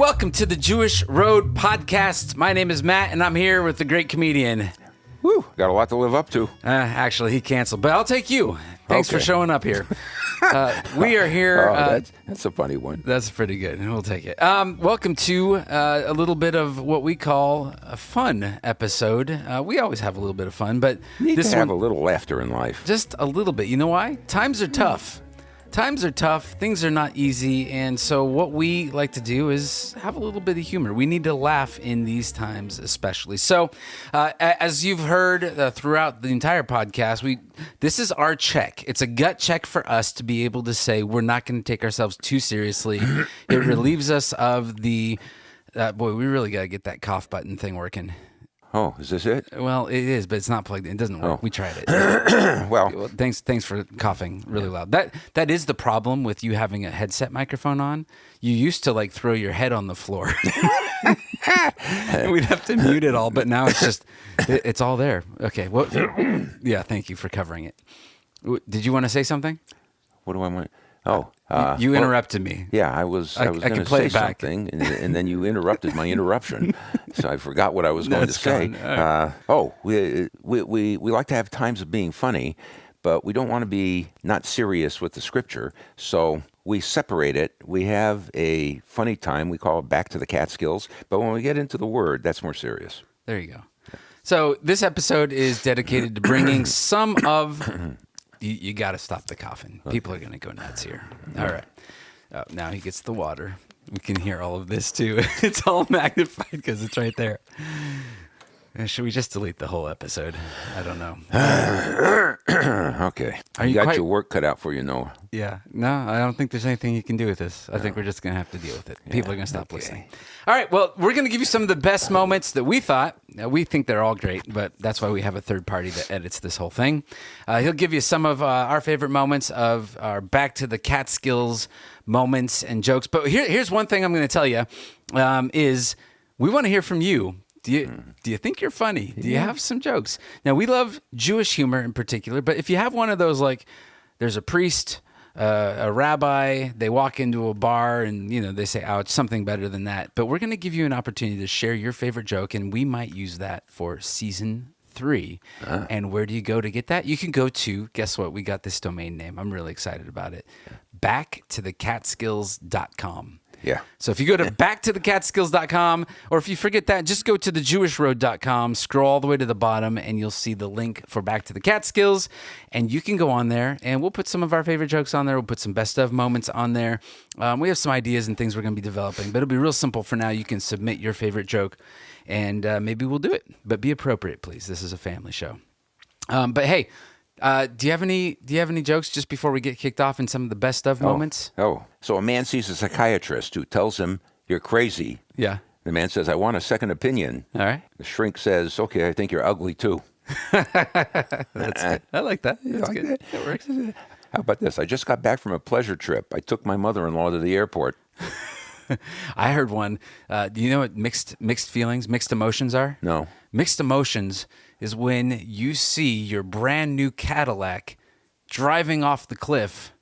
welcome to the Jewish Road Podcast. My name is Matt, and I'm here with the great comedian. Woo, got a lot to live up to. Actually, he canceled, but I'll take you. Thanks for showing up here. We are here. That's a funny one. That's pretty good. We'll take it. Welcome to a little bit of what we call a fun episode. We always have a little bit of fun, but Need this to have one, a little laughter in life. just a little bit. You know why? Times are tough. Times are tough. Things are not easy. And so what we like to do is have a little bit of humor. We need to laugh in these times especially. So as you've heard throughout the entire podcast, this is our check. It's a gut check for us to be able to say we're not going to take ourselves too seriously. It relieves us of the, boy, we really got to get that cough button thing working. Oh, is this it? Well, it is, but it's not plugged in. It doesn't work. We tried it. Well, thanks for coughing really loud. That is the problem with you having a headset microphone on. You used to like throw your head on the floor. We'd have to mute it all, but now it's just it's all there. Okay. Well, yeah. Thank you for covering it. Did you want to say something? what do I want? Oh, you interrupted me. Yeah, I was going to say something, and then you interrupted my interruption, so I forgot what I was going to say. We like to have times of being funny, but we don't want to be not serious with the scripture, so we separate it. We have a funny time. We call it Back to the Catskills, but when we get into the Word, that's more serious. There you go. So this episode is dedicated to bringing some of... You got to stop the coughing. People are going to go nuts here. All right. Now he gets the water. We can hear all of this, too. It's all magnified because it's right there. Should we just delete the whole episode? I don't know. Okay. You got your work cut out for you, Noah. Yeah. No, I don't think there's anything you can do with this. I think we're just going to have to deal with it. People are going to stop listening. All right. Well, we're going to give you some of the best moments that we thought. We think they're all great, but that's why we have a third party that edits this whole thing. He'll give you some of our favorite moments of our Back to the Catskills moments and jokes. But here's one thing I'm going to tell you is we want to hear from you. Do you think you're funny? Do you have some jokes? Now, we love Jewish humor in particular, but if you have one of those, like there's a priest, a rabbi, they walk into a bar and, they say, oh, it's something better than that. But we're going to give you an opportunity to share your favorite joke, and we might use that for season 3. And where do you go to get that? You can go to, guess what? We got this domain name. I'm really excited about it. BackToTheCatskills.com. Yeah. So if you go to backtothecatskills.com, or if you forget that, just go to thejewishroad.com, scroll all the way to the bottom, and you'll see the link for Back to the Catskills. And you can go on there, and we'll put some of our favorite jokes on there. We'll put some best of moments on there. We have some ideas and things we're going to be developing, but it'll be real simple for now. You can submit your favorite joke, and maybe we'll do it. But be appropriate, please. This is a family show. But hey, do you have any jokes just before we get kicked off in some of the best of moments? So a man sees a psychiatrist who tells him, "You're crazy." Yeah. The man says, "I want a second opinion." All right. The shrink says, "Okay, I think you're ugly too." That's good. I like that. That's like good. that? That works. How about this? I just got back from a pleasure trip. I took my mother-in-law to the airport. I heard one. Do you know what mixed feelings, mixed emotions are? No. Mixed emotions is when you see your brand new Cadillac driving off the cliff,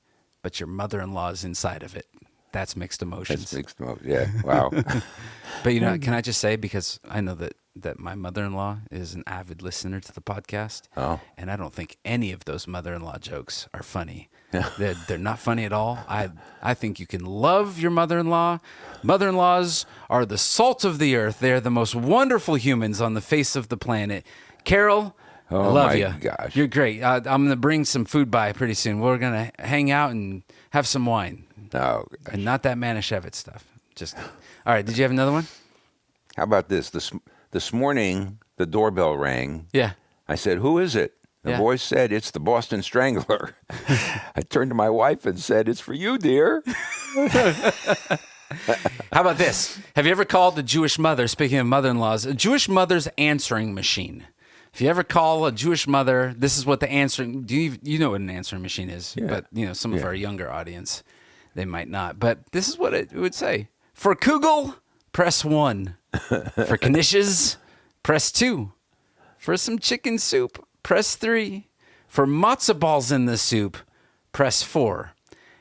but your mother-in-law is inside of it. That's mixed emotions. That's mixed emotions. Yeah. Wow. But can I just say, because I know that my mother-in-law is an avid listener to the podcast, and I don't think any of those mother-in-law jokes are funny. Yeah. They're not funny at all. I think you can love your mother-in-law. Mother-in-laws are the salt of the earth. They're the most wonderful humans on the face of the planet. Carol, I love you. Gosh. You're great. I'm going to bring some food by pretty soon. We're going to hang out and have some wine. Oh, gosh. And not that Manischewitz stuff. Just all right. Did you have another one? How about this? This morning, the doorbell rang. Yeah. I said, "Who is it?" The voice said, "It's the Boston Strangler." I turned to my wife and said, "It's for you, dear." How about this? Have you ever called a Jewish mother, speaking of mother-in-laws, a Jewish mother's answering machine? If you ever call a Jewish mother, this is what the answering, you know what an answering machine is, but some of our younger audience, they might not. But this is what it would say. For Kugel, press 1. For knishes, press 2. For some chicken soup, press 3. For matzo balls in the soup, press 4.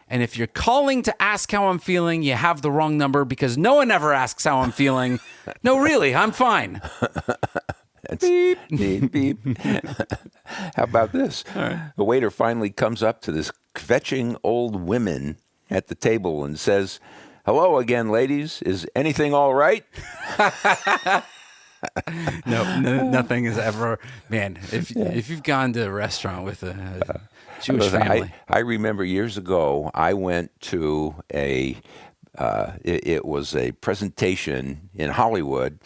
And if you're calling to ask how I'm feeling, you have the wrong number because no one ever asks how I'm feeling. No, really, I'm fine. Beep, beep, beep. How about this? The waiter finally comes up to this kvetching old women at the table and says, "Hello again, ladies. Is anything all right?" No, nothing is ever. Man, if you've gone to a restaurant with a Jewish family, I remember years ago, I went to it was a presentation in Hollywood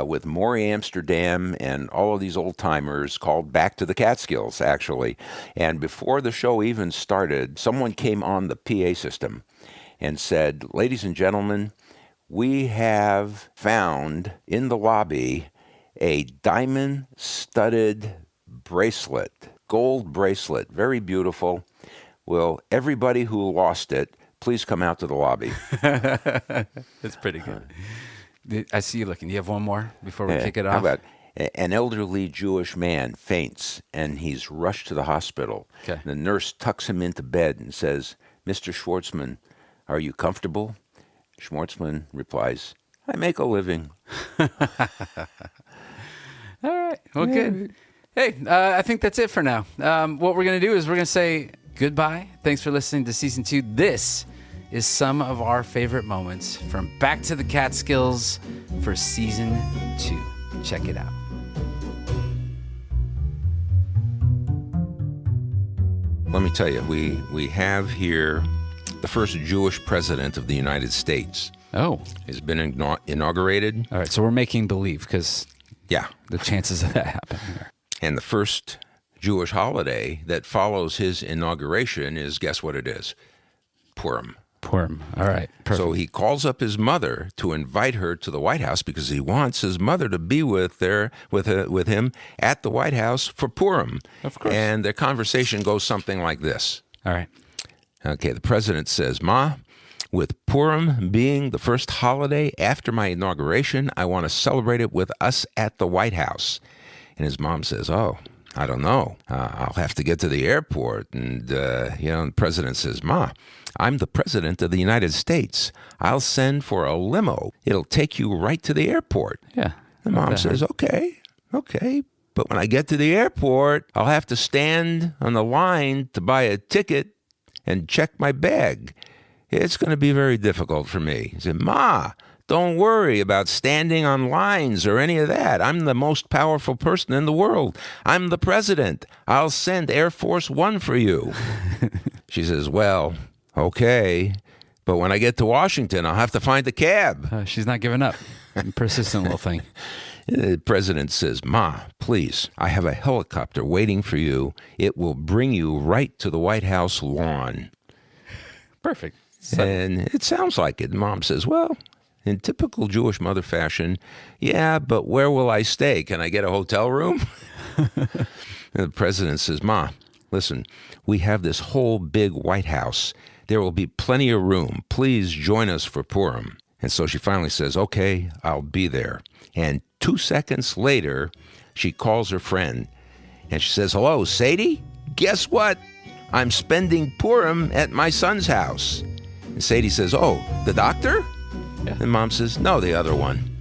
with Maury Amsterdam and all of these old timers called Back to the Catskills, actually. And before the show even started, someone came on the PA system and said, "Ladies and gentlemen, we have found in the lobby a diamond-studded bracelet, gold bracelet, very beautiful. Will everybody who lost it please come out to the lobby?" That's pretty good. I see you looking. Do you have one more before we kick it off? How about an elderly Jewish man faints and he's rushed to the hospital. Okay. The nurse tucks him into bed and says, "Mr. Schwartzman, are you comfortable?" Schwartzman replies, "I make a living." All right. Well, good. Hey, I think that's it for now. What we're going to do is we're going to say goodbye. Thanks for listening to Season 2. This is some of our favorite moments from Back to the Catskills for Season 2. Check it out. Let me tell you, we have here the first Jewish president of the United States. Oh. Has been inaugurated. All right, so we're making believe because Yeah. the chances of that happening are. And the first Jewish holiday that follows his inauguration is, guess what it is? Purim. Purim. All right. Perfect. So he calls up his mother to invite her to the White House because he wants his mother to be with him at the White House for Purim. Of course. And their conversation goes something like this. All right. Okay, the president says, "Ma, with Purim being the first holiday after my inauguration, I want to celebrate it with us at the White House." And his mom says, "Oh, I don't know. I'll have to get to the airport." And, the president says, "Ma, I'm the president of the United States. I'll send for a limo. It'll take you right to the airport." Yeah. The mom says, okay. But when I get to the airport, I'll have to stand on the line to buy a ticket and check my bag. It's going to be very difficult for me. He said, "Ma, don't worry about standing on lines or any of that. I'm the most powerful person in the world. I'm the president. I'll send Air Force One for you." She says, "Well, okay, but when I get to Washington, I'll have to find a cab." She's not giving up. Persistent little thing. The president says, "Ma, please, I have a helicopter waiting for you. It will bring you right to the White House lawn." Perfect. And it sounds like it. Mom says, "Well, in typical Jewish mother fashion, yeah, but where will I stay? Can I get a hotel room?" And the president says, "Ma, listen, we have this whole big White House. There will be plenty of room. Please join us for Purim." And so she finally says, "Okay, I'll be there." And 2 seconds later, she calls her friend. And she says, "Hello, Sadie? Guess what? I'm spending Purim at my son's house." And Sadie says, "Oh, the doctor?" Yeah. And Mom says, "No, the other one."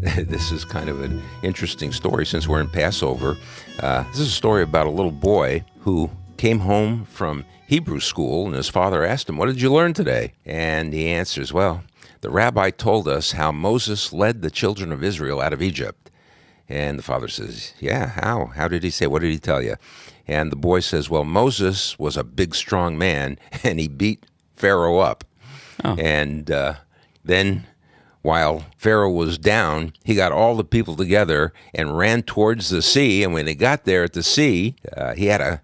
This is kind of an interesting story since we're in Passover. This is a story about a little boy who came home from Hebrew school, and his father asked him, "What did you learn today?" And he answers, "Well, the rabbi told us how Moses led the children of Israel out of Egypt." And the father says, "Yeah, how? How did he say? What did he tell you?" And the boy says, "Well, Moses was a big, strong man, and he beat Pharaoh up." Oh. And then while Pharaoh was down, he got all the people together and ran towards the sea. And when he got there at the sea, he had a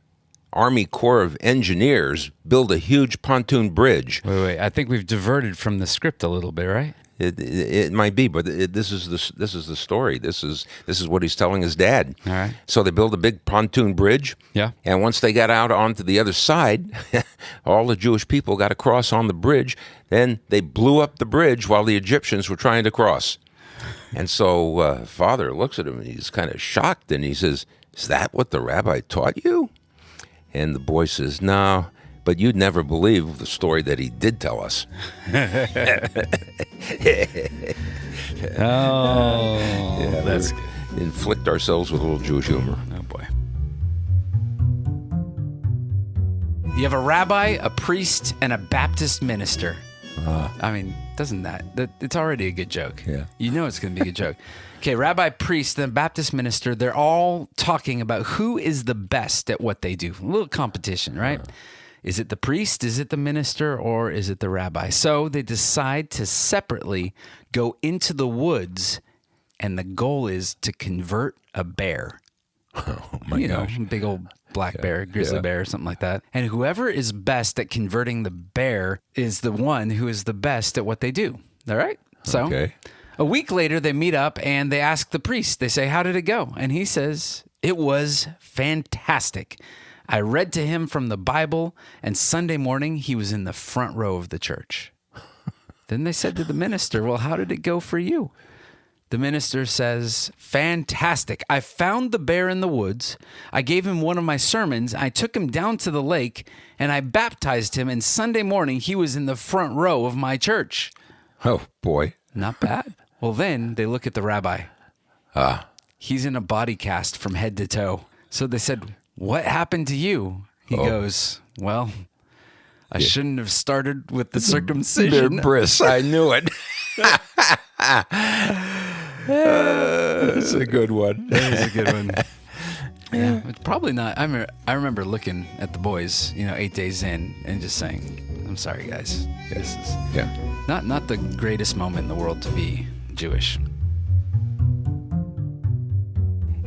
Army Corps of Engineers build a huge pontoon bridge. Wait. I think we've diverted from the script a little bit, right? It might be, but this is the story. This is what he's telling his dad. All right. So they built a big pontoon bridge. Yeah. And once they got out onto the other side, all the Jewish people got across on the bridge. Then they blew up the bridge while the Egyptians were trying to cross. And so father looks at him and he's kind of shocked and he says, "Is that what the rabbi taught you?" And the boy says, no, but you'd never believe the story that he did tell us. That's good. Inflict ourselves with a little Jewish humor. Oh, boy. You have a rabbi, a priest, and a Baptist minister. I mean, doesn't that it's already a good joke. Yeah. You know it's going to be a good joke. Okay, rabbi, priest, and Baptist minister, they're all talking about who is the best at what they do. A little competition, right? Is it the priest, is it the minister, or is it the rabbi? So they decide to separately go into the woods, and the goal is to convert a bear. Oh, my gosh. Big old black bear, grizzly bear, something like that. And whoever is best at converting the bear is the one who is the best at what they do. All right? So a week later, they meet up and they ask the priest. They say, how did it go? And he says, it was fantastic. I read to him from the Bible, and Sunday morning, he was in the front row of the church. Then they said to the minister, well, how did it go for you? The minister says, fantastic. I found the bear in the woods. I gave him one of my sermons. I took him down to the lake, and I baptized him. And Sunday morning, he was in the front row of my church. Oh, boy. Not bad. Well, then they look at the rabbi. He's in a body cast from head to toe. So they said, what happened to you? He goes, well, I shouldn't have started with the circumcision. Bear bris. I knew it. That's a good one. That is a good one. Yeah, it's probably not. I remember looking at the boys, 8 days in, and just saying, I'm sorry, guys. This is not the greatest moment in the world to be Jewish.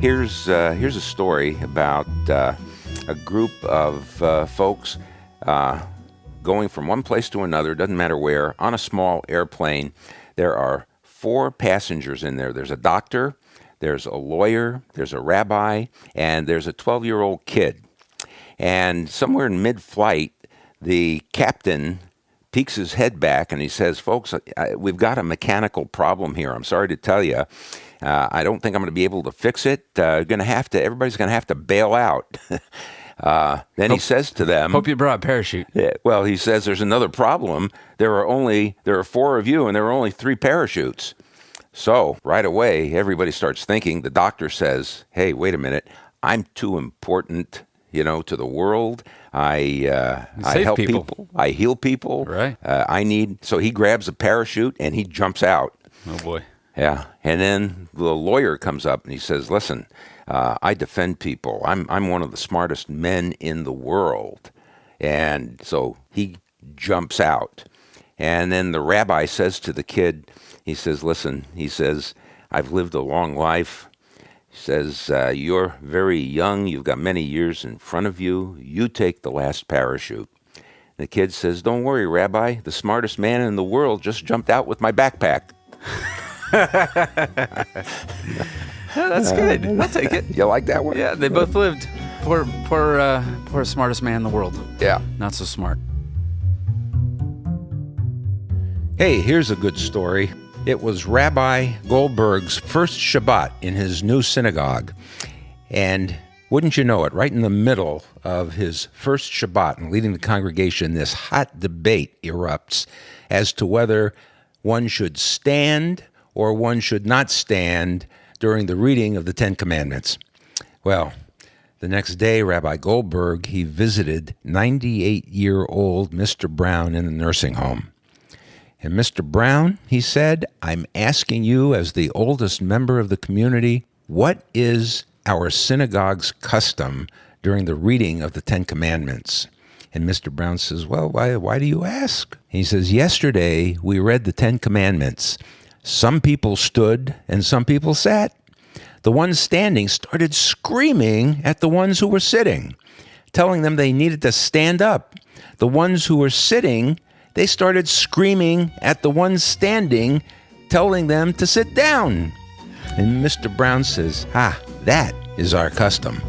Here's a story about a group of folks going from one place to another, doesn't matter where, on a small airplane. There are 4 passengers in there. There's a doctor, there's a lawyer, there's a rabbi, and there's a 12-year-old kid. And somewhere in mid-flight, the captain peeks his head back and he says, folks, we've got a mechanical problem here. I'm sorry to tell you. I don't think I'm going to be able to fix it. Everybody's going to have to bail out. Then he says to them, hope you brought a parachute. Well, he says there's another problem. There are 4 of you and there are only 3 parachutes. So right away, everybody starts thinking. The doctor says, hey, wait a minute. I'm too important, to the world. I help people. I heal people. Right. So he grabs a parachute and he jumps out. Oh, boy. Yeah. And then the lawyer comes up and he says, listen, I defend people. I'm one of the smartest men in the world. And so he jumps out. And then the rabbi says to the kid, he says, listen, I've lived a long life. He says, you're very young. You've got many years in front of you. You take the last parachute. The kid says, don't worry, Rabbi. The smartest man in the world just jumped out with my backpack. That's good. I'll take it. You like that one? Yeah, they both lived. Poor smartest man in the world. Yeah. Not so smart. Hey, here's a good story. It was Rabbi Goldberg's first Shabbat in his new synagogue. And wouldn't you know it, right in the middle of his first Shabbat and leading the congregation, this hot debate erupts as to whether one should stand or one should not stand during the reading of the 10 Commandments. Well, the next day, Rabbi Goldberg, he visited 98-year-old Mr. Brown in the nursing home. And Mr. Brown, he said, I'm asking you as the oldest member of the community, what is our synagogue's custom during the reading of the 10 Commandments? And Mr. Brown says, well, why do you ask? He says, yesterday we read the 10 Commandments. Some people stood and some people sat. The ones standing started screaming at the ones who were sitting, telling them they needed to stand up. The ones who were sitting, they started screaming at the ones standing, telling them to sit down. And Mr. Brown says, that is our custom.